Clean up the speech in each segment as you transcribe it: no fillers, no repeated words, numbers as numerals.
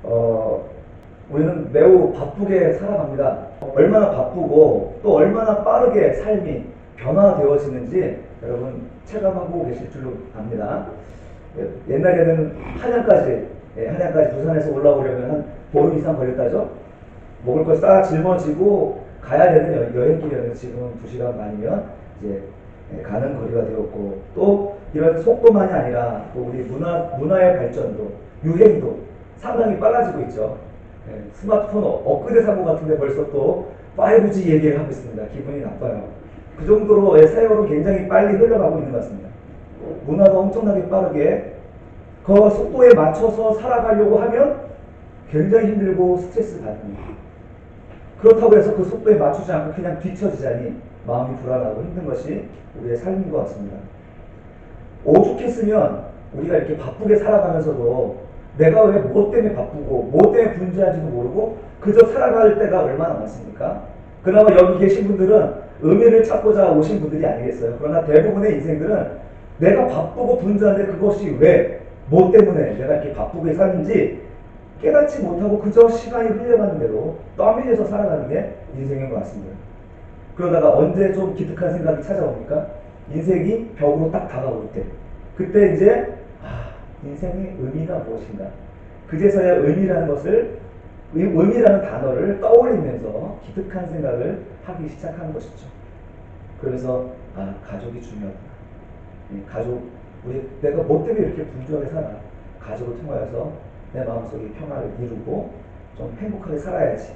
어, 우리는 매우 바쁘게 살아갑니다. 얼마나 바쁘고 또 얼마나 빠르게 삶이 변화되어지는지 여러분 체감하고 계실 줄로 압니다. 옛날에는 한양까지 부산에서 올라오려면 한 보름 이상 걸렸다죠. 먹을 걸 싹 짊어지고 가야 되는 여행길이었는데 지금은 2시간 반이면 이제 가는 거리가 되었고, 또 이런 속도만이 아니라 또 우리 문화의 발전도, 유행도 상당히 빨라지고 있죠. 스마트폰 엊그제 산 것 같은데 벌써 또 5G 얘기를 하고 있습니다. 기분이 나빠요. 그 정도로 세월은 굉장히 빨리 흘러가고 있는 것 같습니다. 문화도 엄청나게 빠르게 그 속도에 맞춰서 살아가려고 하면 굉장히 힘들고 스트레스 받습니다. 그렇다고 해서 그 속도에 맞추지 않고 그냥 뒤처지자니 마음이 불안하고 힘든 것이 우리의 삶인 것 같습니다. 오죽했으면 우리가 이렇게 바쁘게 살아가면서도 내가 왜 뭐 때문에 바쁘고 뭐 때문에 분주한지도 모르고 그저 살아갈 때가 얼마나 많습니까? 그나마 여기 계신 분들은 의미를 찾고자 오신 분들이 아니겠어요. 그러나 대부분의 인생들은 내가 바쁘고 분주한데 그것이 왜, 뭐 때문에 내가 이렇게 바쁘게 사는지 깨닫지 못하고 그저 시간이 흘러가는 대로 떠밀려서 살아가는 게 인생인 것 같습니다. 그러다가 언제 좀 기특한 생각이 찾아옵니까? 인생이 벽으로 딱 다가올 때, 그때 이제 인생의 의미가 무엇인가, 그제서야 의미라는 단어를 떠올리면서 기특한 생각을 하기 시작하는 것이죠. 그래서 가족이 중요하다. 내가 뭐 때문에 이렇게 분주하게 살아? 가족을 통하여서 내 마음속에 평화를 이루고 좀 행복하게 살아야지.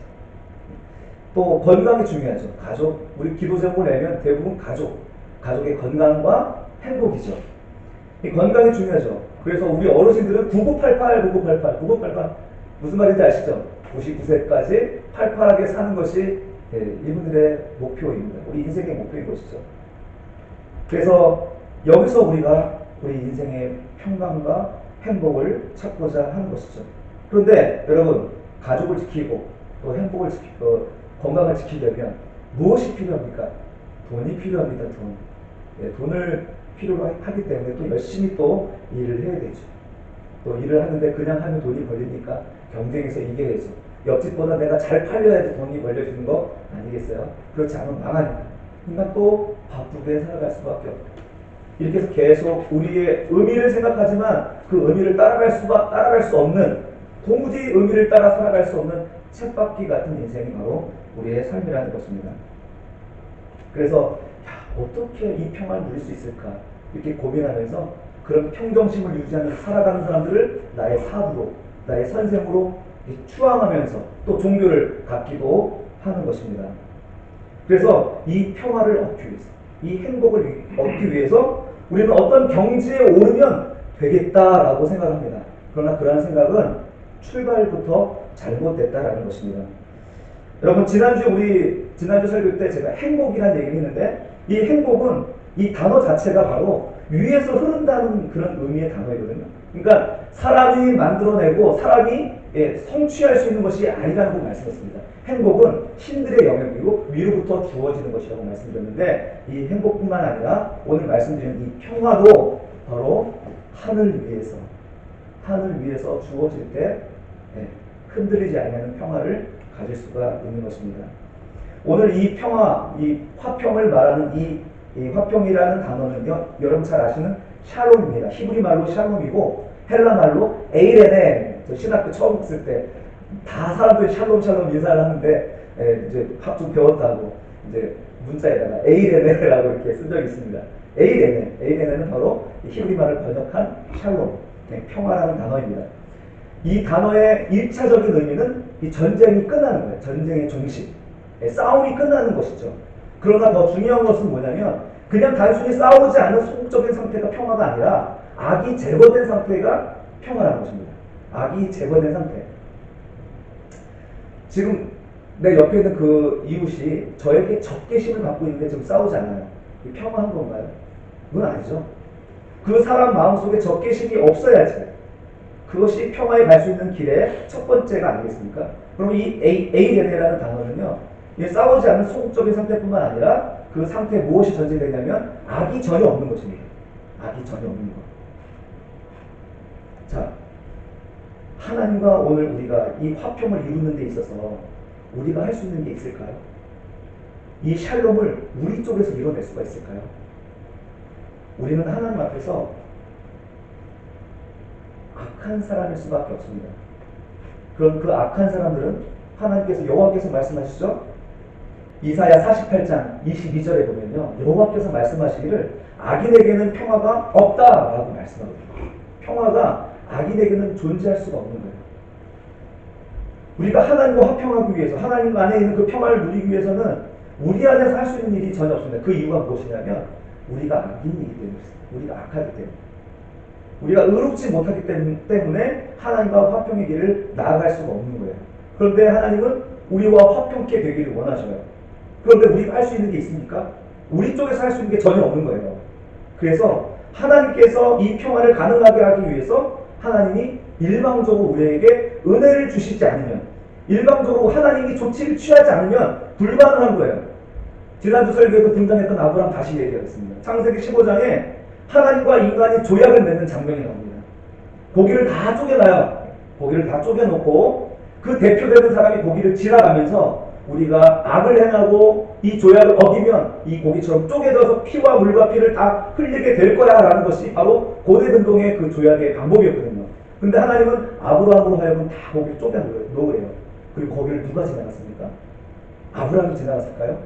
또 건강이 중요하죠. 우리 기도 제목을 내면 대부분 가족의 건강과 행복이죠. 이 건강이 중요하죠. 그래서 우리 어르신들은 9988 무슨 말인지 아시죠? 99세까지 팔팔하게 사는 것이 이분들의 목표입니다. 우리 인생의 목표인 것이죠. 그래서 여기서 우리가 우리 인생의 평강과 행복을 찾고자 하는 것이죠. 그런데 여러분, 가족을 지키고 또 행복을 지키고 건강을 지키려면 무엇이 필요합니까? 돈이 필요합니다. 돈을 필요로 하기 때문에 또 열심히 또 일을 해야 되죠. 또 일을 하는데 그냥 하면 돈이 벌리니까 경쟁에서 이겨야 되죠. 옆집보다 내가 잘 팔려야지 돈이 벌려지는 거 아니겠어요? 그렇지 않으면 망하니까. 그러니까 또 바쁘게 살아갈 수밖에 없고, 이렇게 해서 계속 우리의 의미를 생각하지만 그 의미를 따라갈 수 없는, 도무지 의미를 따라 살아갈 수 없는 쳇바퀴 같은 인생이 바로 우리의 삶이라는 것입니다. 그래서 어떻게 이 평화를 누릴 수 있을까 이렇게 고민하면서 그런 평정심을 유지하면서 살아가는 사람들을 나의 사부로, 나의 선생으로 추앙하면서 또 종교를 갖기도 하는 것입니다. 그래서 이 평화를 얻기 위해서, 이 행복을 얻기 위해서 우리는 어떤 경지에 오르면 되겠다라고 생각합니다. 그러나 그러한 생각은 출발부터 잘못됐다라는 것입니다. 여러분, 지난주 설교 때 제가 행복이라는 얘기를 했는데, 이 행복은 이 단어 자체가 바로 위에서 흐른다는 그런 의미의 단어이거든요. 그러니까 사람이 만들어내고 사람이 성취할 수 있는 것이 아니라고 말씀했습니다. 행복은 신들의 영역이고 위로부터 주어지는 것이라고 말씀드렸는데, 이 행복뿐만 아니라 오늘 말씀드린 이 평화도 바로 하늘 위에서 주어질 때 흔들리지 않는 평화를 가질 수가 있는 것입니다. 오늘 이 평화, 이 화평을 말하는 이 화평이라는 단어는요, 여러분 잘 아시는 샬롬입니다. 히브리 말로 샬롬이고 헬라 말로 에이레네. 저 신학교 처음 갔을 때 다 사람들이 샬롬 인사를 하는데 이제 좀 배웠다고 이제 문자에다가 에이레네라고 이렇게 쓴 적이 있습니다. 에이레네는 바로 히브리 말을 번역한 샬롬, 평화라는 단어입니다. 이 단어의 1차적인 의미는 이 전쟁이 끝나는 거예요. 전쟁의 종식, 싸움이 끝나는 것이죠. 그러나 더 중요한 것은 뭐냐면, 그냥 단순히 싸우지 않는 소극적인 상태가 평화가 아니라 악이 제거된 상태가 평화라는 것입니다. 악이 제거된 상태. 지금 내 옆에 있는 그 이웃이 저에게 적개심을 갖고 있는데 지금 싸우지 않아요. 이게 평화한 건가요? 그건 아니죠. 그 사람 마음속에 적개심이 없어야지. 그것이 평화에 갈 수 있는 길의 첫 번째가 아니겠습니까? 그럼 이 에이레네라는 단어는요, 싸우지 않는 소극적인 상태뿐만 아니라 그 상태에 무엇이 전제되냐면 악이 전혀 없는 것입니다. 악이 전혀 없는 것. 자, 하나님과 오늘 우리가 이 화평을 이루는 데 있어서 우리가 할 수 있는 게 있을까요? 이 샬롬을 우리 쪽에서 이뤄낼 수가 있을까요? 우리는 하나님 앞에서 악한 사람일 수밖에 없습니다. 그럼 그 악한 사람들은 하나님께서 여호와께서 말씀하시죠? 이사야 48장 22절에 보면요, 여호와께서 말씀하시기를 악인에게는 평화가 없다라고 말씀합니다. 평화가 악인에게는 존재할 수가 없는 거예요. 우리가 하나님과 화평하기 위해서, 하나님 안에 있는 그 평화를 누리기 위해서는 우리 안에서 할 수 있는 일이 전혀 없습니다. 그 이유가 무엇이냐면 우리가 악인이기 때문입니다. 우리가 악하기 때문에, 우리가 의롭지 못하기 때문에 하나님과 화평의 길을 나아갈 수가 없는 거예요. 그런데 하나님은 우리와 화평케 되기를 원하셔요. 그런데 우리가 할 수 있는 게 있습니까? 우리 쪽에서 할 수 있는 게 전혀 없는 거예요. 그래서 하나님께서 이 평화를 가능하게 하기 위해서 하나님이 일방적으로 우리에게 은혜를 주시지 않으면, 일방적으로 하나님이 조치를 취하지 않으면 불가능한 거예요. 지난주 설교에서 등장했던 아브라함 다시 얘기하겠습니다. 창세기 15장에 하나님과 인간이 조약을 맺는 장면이 나옵니다. 고기를 다 쪼개놔요. 고기를 다 쪼개놓고 그 대표되는 사람이 고기를 지나가면서 우리가 악을 행하고 이 조약을 어기면 이 고기처럼 쪼개져서 피와 물과 피를 다 흘리게 될 거야 라는 것이 바로 고대근동의 그 조약의 방법이었거든요. 근데 하나님은 아브라함으로 하여금 다 고기를 쪼개놓으래요. 그리고 거기를 누가 지나갔습니까? 아브라함이 지나갔을까요?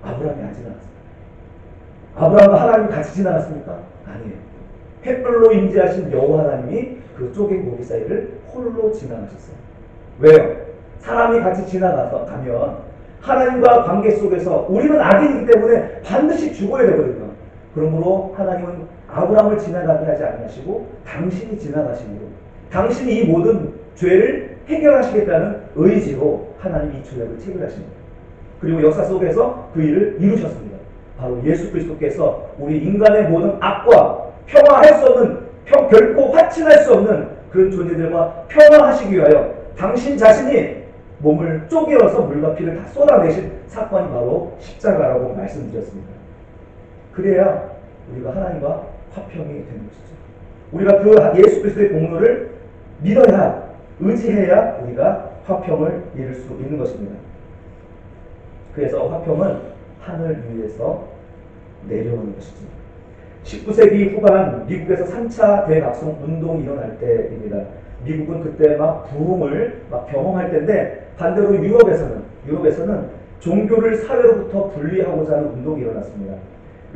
아브라함이 안 지나갔습니다. 아브라함과 하나님이 같이 지나갔습니까? 아니에요. 횃불로 임재하신 여호와 하나님이 그 쪼갠 고기 사이를 홀로 지나가셨어요. 왜요? 사람이 같이 지나가서 가면 하나님과 관계 속에서 우리는 악인이기 때문에 반드시 죽어야 되거든요. 그러므로 하나님은 아브라함을 지나가게 하지 않으시고 당신이 지나가심으로, 당신이 이 모든 죄를 해결하시겠다는 의지로 하나님이 이 조약을 체결하십니다. 그리고 역사 속에서 그 일을 이루셨습니다. 바로 예수 그리스도께서 우리 인간의 모든 악과 평화할 수 없는, 결코 화친할 수 없는 그런 존재들과 평화하시기 위하여 당신 자신이 몸을 쪼개어서 물과 피를 다 쏟아내신 사건이 바로 십자가라고 말씀드렸습니다. 그래야 우리가 하나님과 화평이 되는 것이죠. 우리가 그 예수 그리스도의 공로를 믿어야, 의지해야 우리가 화평을 이룰 수 있는 것입니다. 그래서 화평은 하늘 위에서 내려오는 것이죠. 19세기 후반 미국에서 3차 대낙성 운동이 일어날 때입니다. 미국은 그때 막 부흥을 경험할 때인데, 반대로 유럽에서는 종교를 사회로부터 분리하고자 하는 운동이 일어났습니다.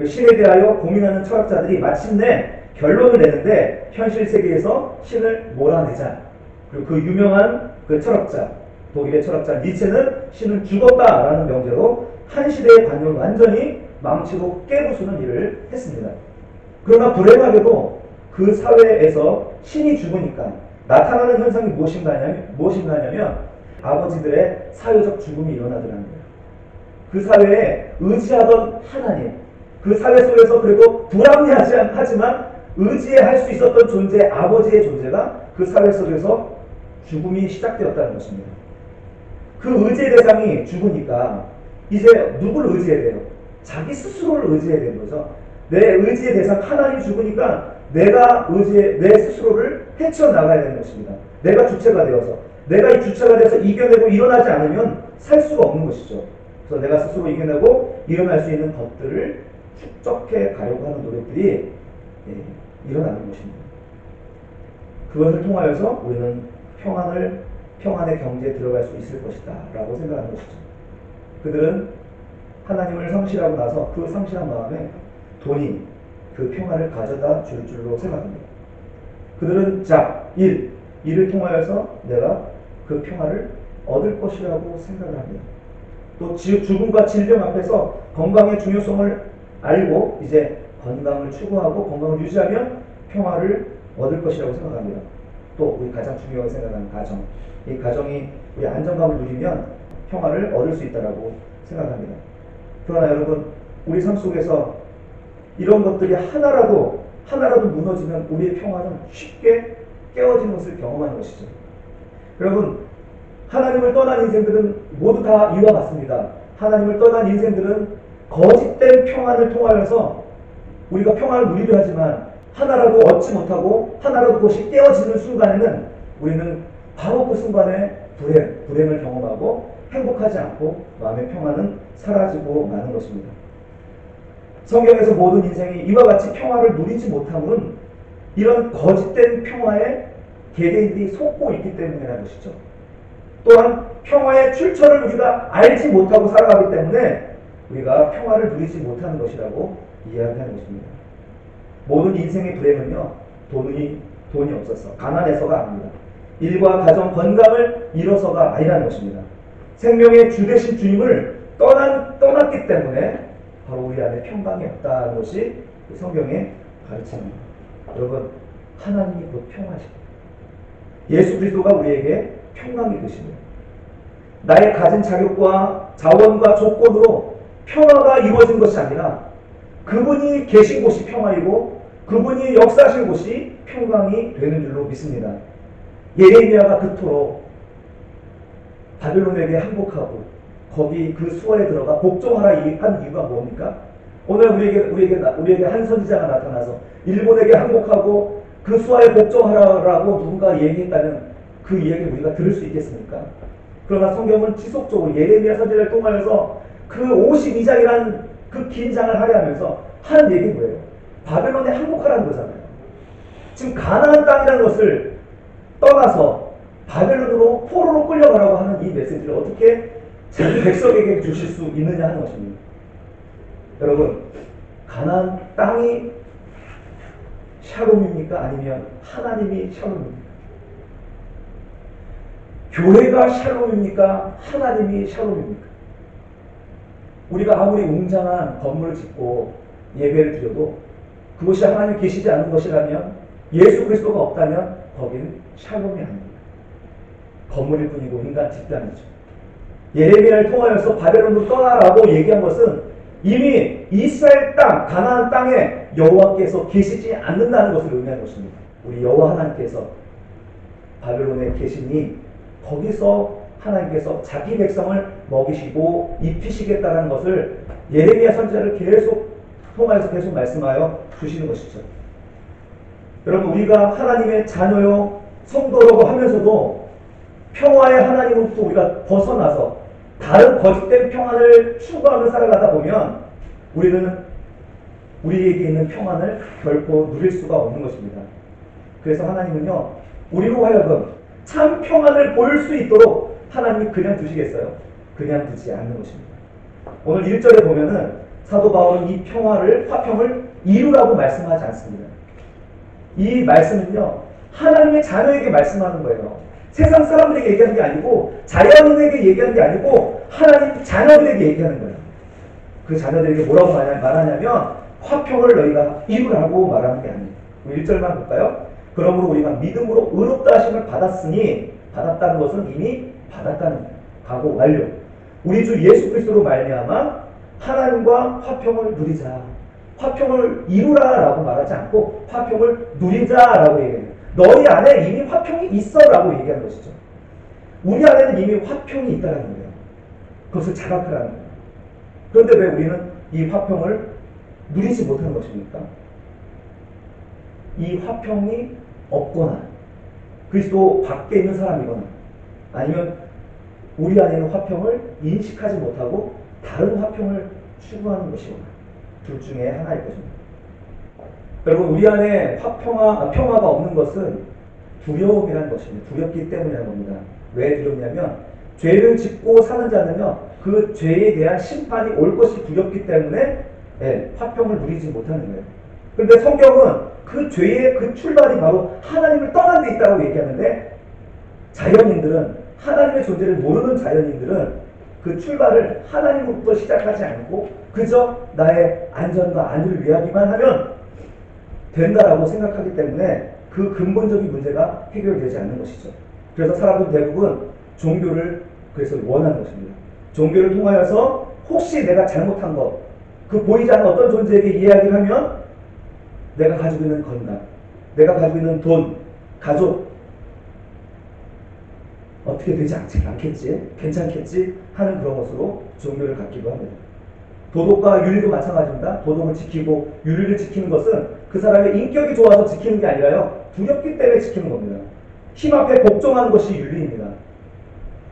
신에 대하여 고민하는 철학자들이 마침내 결론을 내는데, 현실 세계에서 신을 몰아내자. 그리고 그 유명한 그 철학자, 독일의 철학자 니체는 신은 죽었다라는 명제로 한 시대의 관념을 완전히 망치고 깨부수는 일을 했습니다. 그러나 불행하게도 그 사회에서 신이 죽으니까 나타나는 현상이 무엇인가 하냐면 아버지들의 사회적 죽음이 일어나더라는 거예요. 그 사회에 의지하던 하나님, 그 사회 속에서 그래도 불합리하지만 의지할 수 있었던 존재, 아버지의 존재가 그 사회 속에서 죽음이 시작되었다는 것입니다. 그 의지의 대상이 죽으니까 이제 누구를 의지해야 돼요? 자기 스스로를 의지해야 되는 거죠. 내 의지의 대상 하나님이 죽으니까 내가 내 스스로를 헤쳐나가야 되는 것입니다. 내가 주체가 되어서, 내가 이 주체가 돼서 이겨내고 일어나지 않으면 살 수가 없는 것이죠. 그래서 내가 스스로 이겨내고 일어날 수 있는 것들을 축적해 가려고 하는 노력들이 일어나는 것입니다. 그것을 통하여서 우리는 평안의 경제에 들어갈 수 있을 것이다 라고 생각하는 것이죠. 그들은 하나님을 성실하고 나서 그 성실한 마음에 돈이 그 평화를 가져다 줄 줄로 생각합니다. 그들은 일을 통하여서 내가 그 평화를 얻을 것이라고 생각을 합니다. 또 죽음과 질병 앞에서 건강의 중요성을 알고 이제 건강을 추구하고 건강을 유지하면 평화를 얻을 것이라고 생각합니다. 또 우리 가장 중요하게 생각하는 가정, 이 가정이 우리 안정감을 누리면 평화를 얻을 수 있다고 생각합니다. 그러나 여러분, 우리 삶 속에서 이런 것들이 하나라도 무너지면 우리의 평화는 쉽게 깨어지는 것을 경험하는 것이죠. 여러분, 하나님을 떠난 인생들은 모두 다 이와 같습니다. 하나님을 떠난 인생들은 거짓된 평안을 통하여서 우리가 평안을 누리려 하지만 하나라도 얻지 못하고 하나라도 그것이 깨어지는 순간에는 우리는 바로 그 순간에 불행을 경험하고 행복하지 않고 마음의 평화는 사라지고 마는 것입니다. 성경에서 모든 인생이 이와 같이 평화를 누리지 못함은 이런 거짓된 평화에 개개인들이 속고 있기 때문이라는 것이죠. 또한 평화의 출처를 우리가 알지 못하고 살아가기 때문에 우리가 평화를 누리지 못하는 것이라고 이야기하는 것입니다. 모든 인생의 불행은요, 돈이 없어서, 가난해서가 아닙니다. 일과 가정, 건강을 잃어서가 아니라는 것입니다. 생명의 주 되신 주님을 떠났기 때문에 바로 우리 안에 평강이 없다는 것이 성경의 가르침입니다. 여러분, 하나님이 곧 평화십니다. 예수 그리스도가 우리에게 평강이 되십니다. 나의 가진 자격과 자원과 조건으로 평화가 이루어진 것이 아니라 그분이 계신 곳이 평화이고 그분이 역사하신 곳이 평강이 되는 줄로 믿습니다. 예레미야가 그토록 바벨론에게 항복하고 거기 그 수하에 들어가 복종하라 한 이유가 뭡니까? 오늘 우리에게 한 선지자가 나타나서 일본에게 항복하고 그 수하에 복종하라고 누군가 얘기했다면 그 이야기를 우리가 들을 수 있겠습니까? 그러나 성경은 지속적으로 예레미야 선지자를 통하여서 그 52장이라는 그 긴 장을 할애하면서 하는 얘기는 뭐예요? 바벨론에 항복하라는 거잖아요. 지금 가나안 땅이라는 것을 떠나서 바벨론으로 포로로 끌려가라고 하는 이 메시지를 어떻게 자기 백성에게 주실 수 있느냐 하는 것입니다. 여러분, 가나안 땅이 샬롬입니까? 아니면 하나님이 샬롬입니까? 교회가 샬롬입니까? 하나님이 샬롬입니까? 우리가 아무리 웅장한 건물을 짓고 예배를 드려도 그것이 하나님 계시지 않은 것이라면, 예수 그리스도가 없다면 거기는 샬롬이 아닙니다. 건물일 뿐이고 인간 집단이죠. 예레미야를 통하여서 바벨론으로 떠나라고 얘기한 것은 이미 이스라엘 땅, 가나안 땅에 여호와께서 계시지 않는다는 것을 의미하는 것입니다. 우리 여호와 하나님께서 바벨론에 계시니 거기서 하나님께서 자기 백성을 먹이시고 입히시겠다는 것을 예레미야 선지자를 통하여서 계속 말씀하여 주시는 것이죠. 여러분, 우리가 하나님의 자녀요 성도라고 하면서도 평화의 하나님으로부터 우리가 벗어나서 다른 거짓된 평안을 추구하며 살아가다 보면 우리는 우리에게 있는 평안을 결코 누릴 수가 없는 것입니다. 그래서 하나님은요, 우리로 하여금 참 평안을 보일 수 있도록 하나님이 그냥 두시겠어요? 그냥 두지 않는 것입니다. 오늘 1절에 보면은 사도 바울은 이 화평을 이루라고 말씀하지 않습니다. 이 말씀은요, 하나님의 자녀에게 말씀하는 거예요. 세상 사람들에게 얘기하는 게 아니고, 자연인에게 얘기하는 게 아니고, 하나님 자녀들에게 얘기하는 거예요. 그 자녀들에게 뭐라고 말하냐면, 화평을 너희가 이루라고 말하는 게 아니에요. 1절만 볼까요? 그러므로 우리가 믿음으로 의롭다 하심을 받았다는 것은 이미 받았다는 거예요. 각오 완료. 우리 주 예수 그리스도로 말미암아 하나님과 화평을 누리자. 화평을 이루라라고 말하지 않고 화평을 누리자라고 얘기해요. 너희 안에 이미 화평이 있어라고 얘기하는 것이죠. 우리 안에는 이미 화평이 있다는 거예요. 그것을 자각하라는 거예요. 그런데 왜 우리는 이 화평을 누리지 못하는 것입니까? 이 화평이 없거나 그리스도 밖에 있는 사람이거나 아니면 우리 안에 있는 화평을 인식하지 못하고 다른 화평을 추구하는 것이거나 둘 중에 하나일 것입니다. 여러분, 우리 안에 평화가 없는 것은 두려움이라는 것입니다. 두렵기 때문이라는 겁니다. 왜 두렵냐면 죄를 짓고 사는 자는요, 그 죄에 대한 심판이 올 것이 두렵기 때문에 화평을 누리지 못하는 거예요. 그런데 성경은 그 죄의 그 출발이 바로 하나님을 떠난 데 있다고 얘기하는데, 자연인들은, 하나님의 존재를 모르는 자연인들은 그 출발을 하나님으로부터 시작하지 않고 그저 나의 안전과 안위를 위하기만 하면 된다라고 생각하기 때문에 그 근본적인 문제가 해결되지 않는 것이죠. 그래서 사람들은 대부분 종교를 그래서 원하는 것입니다. 종교를 통하여서 혹시 내가 잘못한 것, 그 보이지 않는 어떤 존재에게 이야기를 하면 내가 가지고 있는 건강, 내가 가지고 있는 돈, 가족 어떻게 되지 않겠지? 괜찮겠지? 하는 그런 것으로 종교를 갖기도 합니다. 도덕과 윤리도 마찬가지입니다. 도덕을 지키고 윤리를 지키는 것은 그 사람의 인격이 좋아서 지키는 게 아니라요, 두렵기 때문에 지키는 겁니다. 힘 앞에 복종하는 것이 윤리입니다.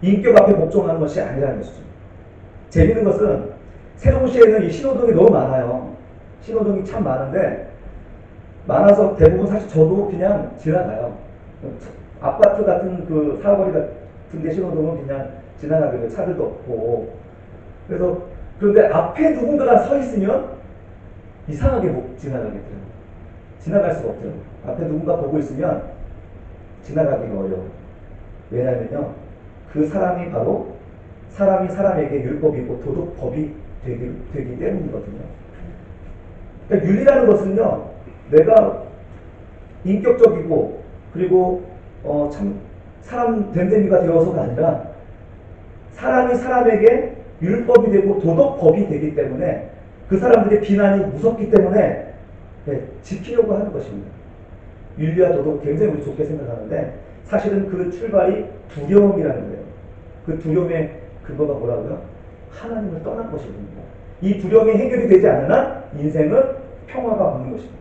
인격 앞에 복종하는 것이 아니라는 것이죠. 재밌는 것은 세종시에는 이 신호등이 너무 많아요. 신호등이 참 많은데 많아서 대부분 사실 저도 그냥 지나가요. 아파트 같은 그 사거리 같은 데 신호등은 그냥 지나가게 돼요. 차들도 없고. 그래서 그런데 앞에 누군가가 서 있으면 이상하게 못 지나가게 돼요. 지나갈 수가 없죠. 앞에 누군가 보고 있으면 지나가기가 어려워요. 왜냐하면요, 그 사람이 바로 사람이 사람에게 율법이고 도덕법이 되기 때문이거든요. 그러니까 윤리라는 것은요, 내가 인격적이고 그리고 참 사람 됨됨이가 되어서가 아니라 사람이 사람에게 율법이 되고 도덕법이 되기 때문에 그 사람들의 비난이 무섭기 때문에 지키려고 하는 것입니다. 윤리와 도덕 굉장히 우리 좋게 생각하는데 사실은 그 출발이 두려움이라는 거예요. 그 두려움의 근거가 뭐라고요? 하나님을 떠난 것입니다. 이 두려움이 해결이 되지 않는 한 인생은 평화가 없는 것입니다.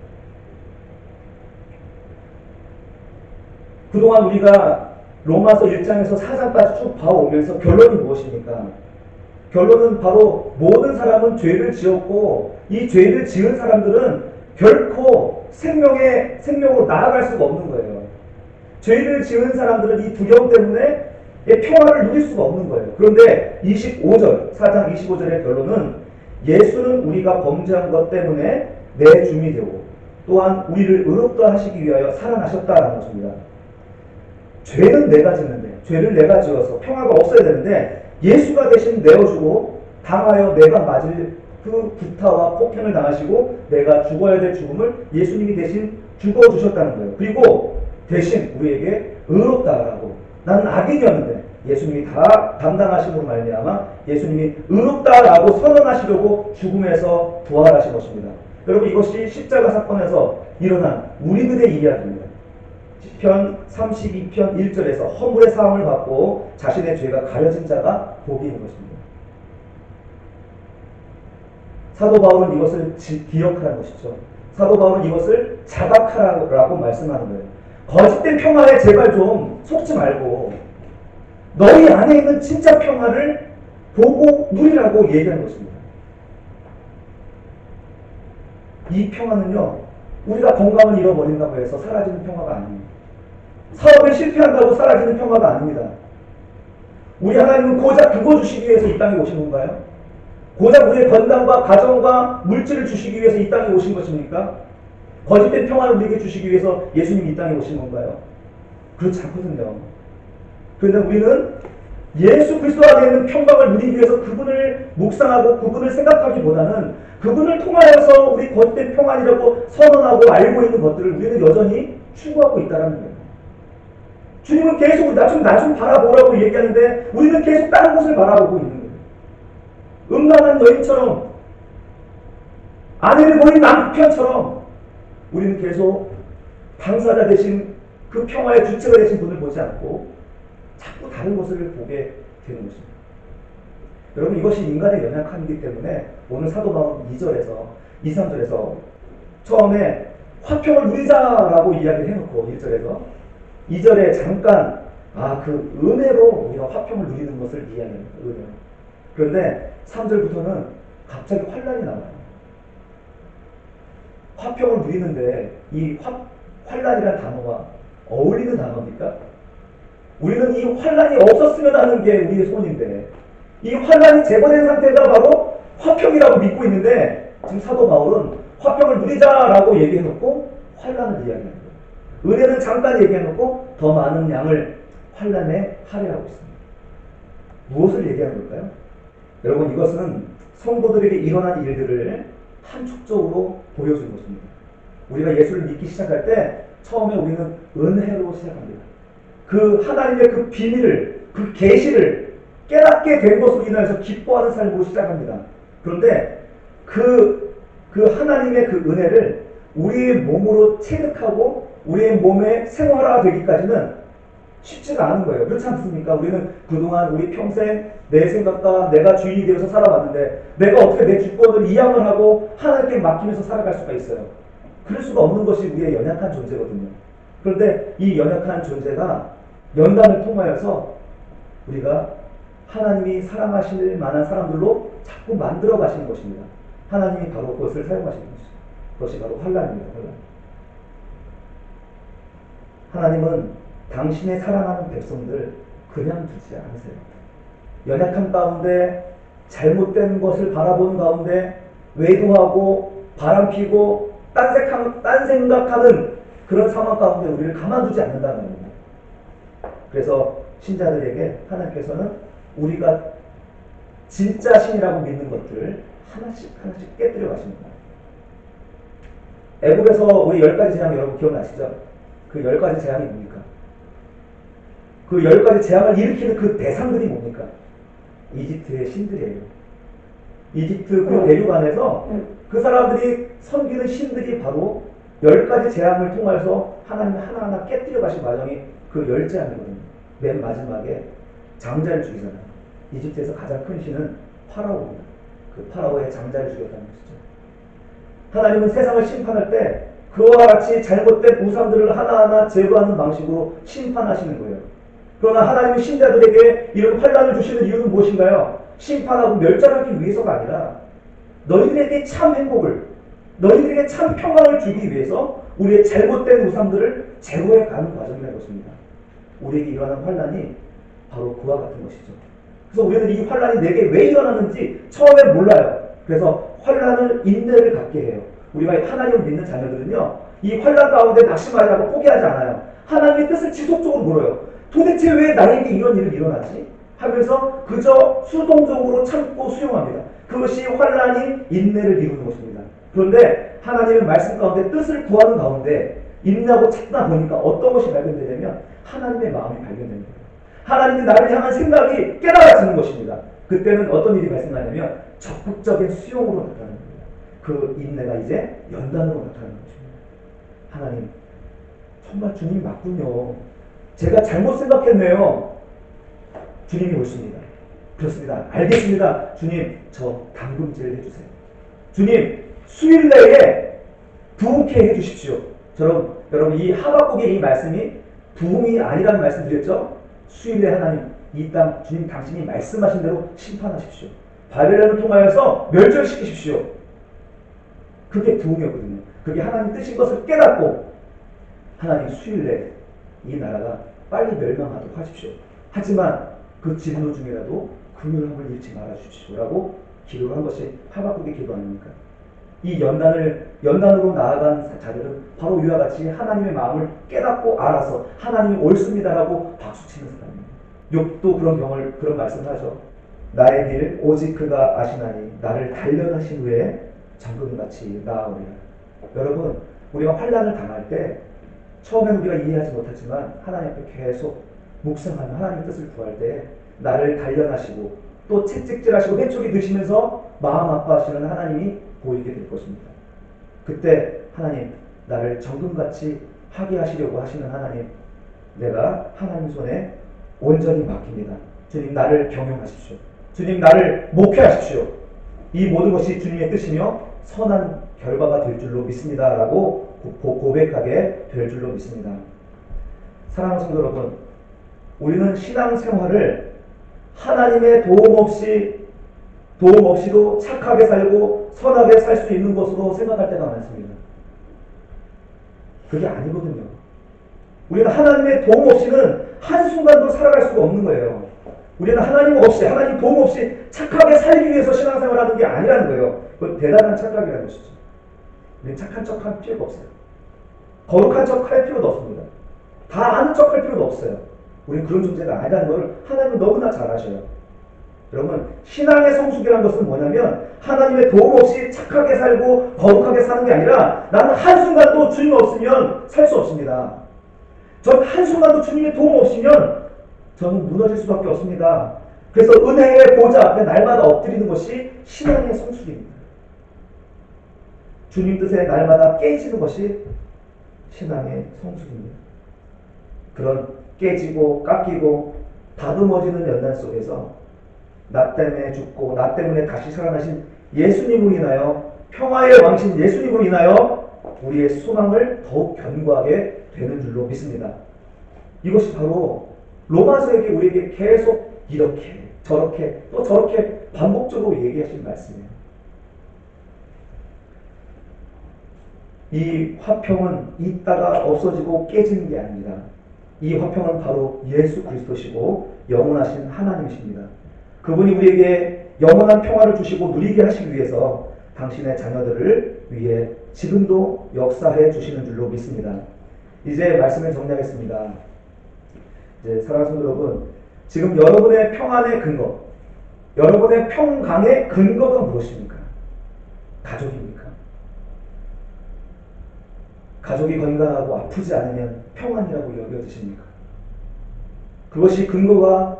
그동안 우리가 로마서 1장에서 4장까지 쭉 봐오면서 결론이 무엇입니까? 결론은 바로 모든 사람은 죄를 지었고 이 죄를 지은 사람들은 결코 생명으로 나아갈 수가 없는 거예요. 죄를 지은 사람들은 이 두려움 때문에 평화를 누릴 수가 없는 거예요. 그런데 4장 25절의 결론은 예수는 우리가 범죄한 것 때문에 내 주이 되고 또한 우리를 의롭다 하시기 위하여 살아나셨다라는 것입니다. 죄는 내가 짓는데, 죄를 내가 지어서 평화가 없어야 되는데 예수가 대신 내어주고 당하여 내가 맞을 그 구타와 폭행을 당하시고 내가 죽어야 될 죽음을 예수님이 대신 죽어주셨다는 거예요. 그리고 대신 우리에게 의롭다라고, 나는 악인이었는데 예수님이 다 담당하심으로 말미암아 예수님이 의롭다라고 선언하시려고 죽음에서 부활하신 것입니다. 여러분, 이것이 십자가 사건에서 일어난 우리들의 이야기입니다. 시편 32편 1절에서 허물의 사함을 받고 자신의 죄가 가려진 자가 복이 있는 것입니다. 사도 바울은 이것을 기억하라는 것이죠. 사도 바울은 이것을 자각하라고 말씀하는 거예요. 거짓된 평화에 제발 좀 속지 말고 너희 안에 있는 진짜 평화를 보고 누리라고 얘기하는 것입니다. 이 평화는요, 우리가 건강을 잃어버린다고 해서 사라지는 평화가 아닙니다. 사업에 실패한다고 사라지는 평화가 아닙니다. 우리 하나님은 고작 그거 주시기 위해서 이 땅에 오신 건가요? 고작 우리의 건강과 가정과 물질을 주시기 위해서 이 땅에 오신 것입니까? 거짓된 평화를 우리에게 주시기 위해서 예수님이 이 땅에 오신 건가요? 그렇지 않거든요. 그런데 우리는 예수 그리스도 안에 있는 평강을 누리기 위해서 그분을 묵상하고 그분을 생각하기보다는 그분을 통하여서 우리 거짓된 평안이라고 선언하고 알고 있는 것들을 우리는 여전히 추구하고 있다는 거예요. 주님은 계속 나 좀 바라보라고 얘기하는데 우리는 계속 다른 곳을 바라보고 있는 거예요. 음란한 여인처럼, 아내를 버린 남편처럼 우리는 계속 당사자 대신 그 평화의 주체가 되신 분을 보지 않고 자꾸 다른 것을 보게 되는 것입니다. 여러분, 이것이 인간의 연약함이기 때문에 오늘 사도 바울은 2, 3절에서 처음에 화평을 누리자라고 이야기를 해놓고 1절에서 2절에 잠깐 그 은혜로 우리가 화평을 누리는 것을 이야기합니다. 은혜. 그런데 3절부터는 갑자기 환란이 나와요. 화평을 누리는데 이 환란이라는 단어가 어울리는 단어입니까? 우리는 이 환란이 없었으면 하는 게 우리의 소원인데 이 환란이 제거된 상태가 바로 화평이라고 믿고 있는데 지금 사도 바울은 화평을 누리자라고 얘기해놓고 환란을 이야기하는 거예요. 은혜는 잠깐 얘기해놓고 더 많은 양을 환란에 할애하고 있습니다. 무엇을 얘기하는 걸까요? 여러분, 이것은 성도들에게 일어난 일들을 함축적으로 보여주는 것입니다. 우리가 예수를 믿기 시작할 때 처음에 우리는 은혜로 시작합니다. 그 하나님의 그 비밀을, 그 계시를 깨닫게 된 것으로 인하여서 기뻐하는 삶으로 시작합니다. 그런데 그 하나님의 그 은혜를 우리의 몸으로 체득하고 우리의 몸에 생활화되기까지는 쉽지가 않은 거예요. 그렇지 않습니까? 우리는 그동안 우리 평생 내 생각과 내가 주인이 되어서 살아왔는데 내가 어떻게 내 주권을 이양을 하고 하나님께 맡기면서 살아갈 수가 있어요? 그럴 수가 없는 것이 우리의 연약한 존재거든요. 그런데 이 연약한 존재가 연단을 통하여서 우리가 하나님이 사랑하실 만한 사람들로 자꾸 만들어 가시는 것입니다. 하나님이 바로 그것을 사용하시는 것이죠. 그것이 바로 환난입니다. 하나님은 당신의 사랑하는 백성들 그냥 두지 않으세요. 연약한 가운데 잘못된 것을 바라보는 가운데 외도하고 바람피고 딴 생각하는 그런 상황 가운데 우리를 가만두지 않는다는 겁니다. 그래서 신자들에게 하나님께서는 우리가 진짜 신이라고 믿는 것들을 하나씩 깨뜨려 가십니다. 애굽에서 우리 10가지 재앙 여러분 기억나시죠? 그 10가지 재앙이 뭡니까? 그 10가지 재앙을 일으키는 그 대상들이 뭡니까? 이집트의 신들이에요. 이집트 그 대륙 안에서 그 사람들이 섬기는 신들이 바로 10가지 재앙을 통해서 하나님 하나하나 깨뜨려 가신 과정이 그 10재앙이거든요. 맨 마지막에 장자를 죽이잖아요. 이집트에서 가장 큰 신은 파라오입니다. 그 파라오의 장자를 죽였다는 것이죠. 하나님은 세상을 심판할 때 그와 같이 잘못된 우상들을 하나하나 제거하는 방식으로 심판하시는 거예요. 그러나 하나님은 신자들에게 이런 환난을 주시는 이유는 무엇인가요? 심판하고 멸절하기 위해서가 아니라 너희들에게 참 행복을, 너희들에게 참 평안을 주기 위해서 우리의 잘못된 우상들을 제거해 가는 과정이라는 것입니다. 우리에게 일어나는 환난이 바로 그와 같은 것이죠. 그래서 우리는 이 환난이 내게 왜 일어나는지 처음엔 몰라요. 그래서 환난을 인내를 갖게 해요. 우리가 하나님을 믿는 자녀들은요, 이 환난 가운데 낙심하지 않고 포기하지 않아요. 하나님의 뜻을 지속적으로 물어요. 도대체 왜 나에게 이런 일이 일어나지? 하면서 그저 수동적으로 참고 수용합니다. 그것이 환난이 인내를 이루는 것입니다. 그런데 하나님의 말씀 가운데 뜻을 구하는 가운데 인내하고 찾다 보니까 어떤 것이 발견되냐면 하나님의 마음이 발견됩니다. 하나님이 나를 향한 생각이 깨달아지는 것입니다. 그때는 어떤 일이 발생하냐면 적극적인 수용으로 나타나는 겁니다. 그 인내가 이제 연단으로 나타나는 것입니다. 하나님, 정말 주님 맞군요. 제가 잘못 생각했네요. 주님이 옳습니다. 그렇습니다. 알겠습니다. 주님, 저 담금질 해주세요. 주님, 수일 내에 부흥케 해주십시오. 여러분 이 하박국의 이 말씀이 부흥이 아니라는 말씀 드렸죠? 수일 내 하나님, 이 땅 주님 당신이 말씀하신 대로 심판하십시오. 바벨론을 통하여서 멸절시키십시오. 그게 부흥이었거든요. 그게 하나님 뜻인 것을 깨닫고 하나님 수일 내 이 나라가 빨리 멸망하도록 하십시오. 하지만 그 진노 중이라도 긍휼함을 잃지 말아 주십시오라고 기도를 한 것이 하박국의 기도 아닙니까? 이 연단으로 나아간 자들은 바로 이와 같이 하나님의 마음을 깨닫고 알아서 하나님이 옳습니다라고 박수치는 사람입니다. 욥도 그런 말씀을 하죠. 나의 길 오직 그가 아시나니 나를 단련하신 후에 정금같이 나아오리라. 여러분, 우리가 환난을 당할 때 처음에는 우리가 이해하지 못하지만 하나님 앞에 계속 묵상하며 하나님의 뜻을 구할 때 나를 단련하시고 또 채찍질하시고 회초리 드시면서 마음 아파하시는 하나님이 보이게 될 것입니다. 그때 하나님, 나를 정금같이 하게 하시려고 하시는 하나님, 내가 하나님 손에 온전히 맡깁니다. 주님, 나를 경영하십시오. 주님, 나를 목회하십시오. 이 모든 것이 주님의 뜻이며 선한 결과가 될 줄로 믿습니다 라고 고백하게 될 줄로 믿습니다. 사랑하는 성도 여러분, 우리는 신앙생활을 하나님의 도움 없이도 착하게 살고 선하게 살 수 있는 것으로 생각할 때가 많습니다. 그게 아니거든요. 우리는 하나님의 도움 없이는 한순간도 살아갈 수가 없는 거예요. 우리는 하나님 도움 없이 착하게 살기 위해서 신앙생활을 하는 게 아니라는 거예요. 그건 대단한 착각이라는 것이죠. 우리는 착한 척 할 필요가 없어요. 거룩한 척 할 필요도 없습니다. 다 아는 척 할 필요도 없어요. 우리는 그런 존재가 아니라는 것을 하나님은 너무나 잘 아셔요. 여러분, 신앙의 성숙이라는 것은 뭐냐면 하나님의 도움 없이 착하게 살고 거룩하게 사는 게 아니라 나는 한순간도 주님 없으면 살 수 없습니다. 전 한순간도 주님의 도움 없으면 저는 무너질 수밖에 없습니다. 그래서 은혜의 보좌 앞에 날마다 엎드리는 것이 신앙의 성숙입니다. 주님 뜻에 날마다 깨지는 것이 신앙의 성숙입니다. 그런 깨지고 깎이고 다듬어지는 연단 속에서 나 때문에 죽고 나 때문에 다시 살아나신 예수님으로 인하여 평화의 왕신 예수님으로 인하여 우리의 소망을 더욱 견고하게 되는 줄로 믿습니다. 이것이 바로 로마서에게 우리에게 계속 이렇게 저렇게 또 저렇게 반복적으로 얘기하신 말씀이에요. 이 화평은 있다가 없어지고 깨지는 게 아닙니다. 이 화평은 바로 예수 그리스도시고 영원하신 하나님이십니다. 그분이 우리에게 영원한 평화를 주시고 누리게 하시기 위해서 당신의 자녀들을 위해 지금도 역사해 주시는 줄로 믿습니다. 이제 말씀을 정리하겠습니다. 이제 사랑하는 성도 여러분, 지금 여러분의 평안의 근거, 여러분의 평강의 근거가 무엇입니까? 가족입니까? 가족이 건강하고 아프지 않으면 평안이라고 여겨지십니까? 그것이 근거가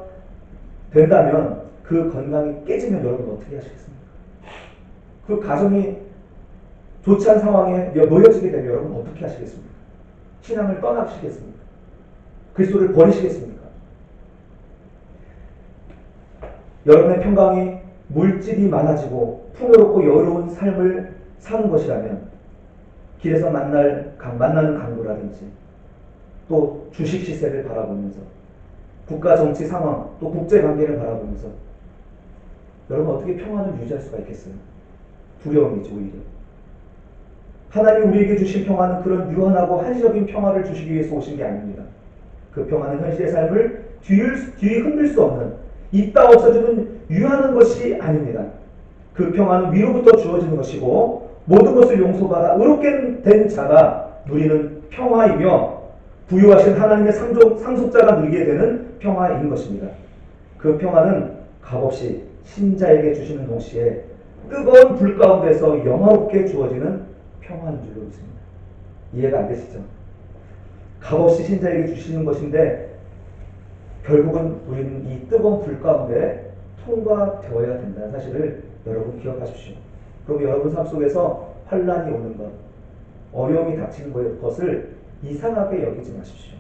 된다면 그 건강이 깨지면 여러분 어떻게 하시겠습니까? 그 가정이 좋지 않은 상황에 놓여지게 되면 여러분 어떻게 하시겠습니까? 신앙을 떠나시겠습니까? 그리스도를 버리시겠습니까? 여러분의 평강이 물질이 많아지고 풍요롭고 여유로운 삶을 사는 것이라면 길에서 만나는 강도라든지 또 주식 시세를 바라보면서 국가 정치 상황 또 국제관계를 바라보면서 여러분 어떻게 평안을 유지할 수가 있겠어요? 두려움이죠. 오히려 하나님이 우리에게 주신 평안은 그런 유한하고 한시적인 평화를 주시기 위해서 오신 게 아닙니다. 그 평안은 현실의 삶을 뒤에 흔들 수 없는 있다 없어지는 유한한 것이 아닙니다. 그 평안은 위로부터 주어지는 것이고 모든 것을 용서받아 의롭게 된 자가 누리는 평화이며 부유하신 하나님의 상속자가 누리게 되는 평화인 것입니다. 그 평화는 값없이 신자에게 주시는 동시에 뜨거운 불 가운데서 영화롭게 주어지는 평화인 줄로 믿습니다. 이해가 안 되시죠? 값없이 신자에게 주시는 것인데 결국은 우리는 이 뜨거운 불 가운데 통과되어야 된다는 사실을 여러분 기억하십시오. 그럼 여러분 삶 속에서 환란이 오는 것, 어려움이 닥치는 것을 이상하게 여기지 마십시오.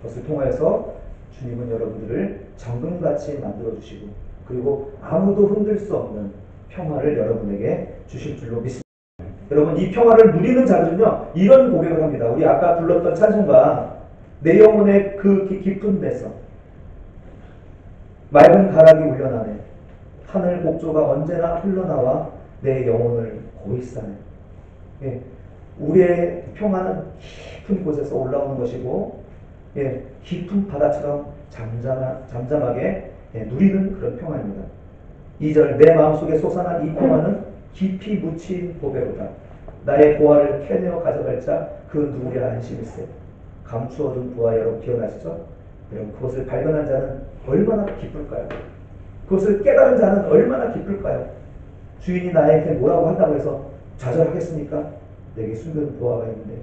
그것을 통하여서 주님은 여러분들을 정금같이 만들어주시고 그리고 아무도 흔들 수 없는 평화를 여러분에게 주실 줄로 믿습니다. 여러분 이 평화를 누리는 자들은요 이런 고백을 합니다. 우리 아까 불렀던 찬송가 내 영혼의 그 깊은 데서 맑은 가락이 울려나네 하늘 곡조가 언제나 흘러나와 내 영혼을 고이싸네. 예, 우리의 평화는 깊은 곳에서 올라오는 것이고 예, 깊은 바다처럼 잠잠하게 누리는 그런 평화입니다. 2절 내 마음속에 솟아난 이 평화는 깊이 묻힌 보배로다. 나의 보화를 캐내어 가져갈 자 그 누구랴 안심일세. 감추어둔 보화 여러분 기억나시죠? 여러분 그것을 발견한 자는 얼마나 기쁠까요? 그것을 깨달은 자는 얼마나 기쁠까요? 주인이 나에게 뭐라고 한다고 해서 좌절하겠습니까? 내게 숨겨둔 보화가 있는데.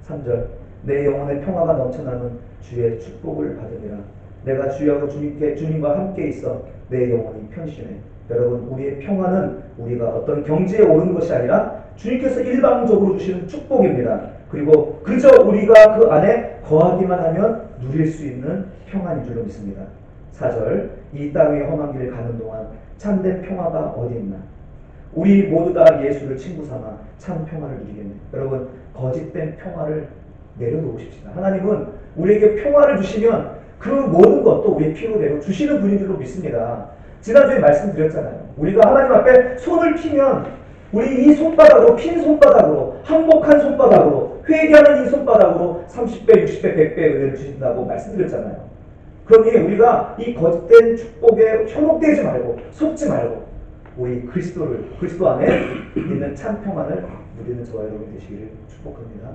3절 내 영혼의 평화가 넘쳐나는 주의 축복을 받으리라. 내가 주여가 주님과 함께 있어 내 영혼이 편시네. 여러분 우리의 평화는 우리가 어떤 경지에 오른 것이 아니라 주님께서 일방적으로 주시는 축복입니다. 그리고 그저 우리가 그 안에 거하기만 하면 누릴 수 있는 평안인 줄로 믿습니다. 4절 이 땅의 험한 길을 가는 동안 참된 평화가 어디 있나. 우리 모두 다 예수를 친구 삼아 참 평화를 누리겠네. 여러분 거짓된 평화를 내려놓으십시다. 하나님은 우리에게 평화를 주시면 그 모든 것도 우리의 피로 내려 주시는 분인 줄로 믿습니다. 지난주에 말씀드렸잖아요. 우리가 하나님 앞에 손을 피면 우리 이 손바닥으로 핀 손바닥으로 항복한 손바닥으로 회개하는 이 손바닥으로 30배, 60배, 100배 은혜를 주신다고 말씀드렸잖아요. 그러니 우리가 이 거짓된 축복에 현혹되지 말고 속지 말고 우리 그리스도 안에 있는 참 평안을 누리는 저와 여러분 되시기를 축복합니다.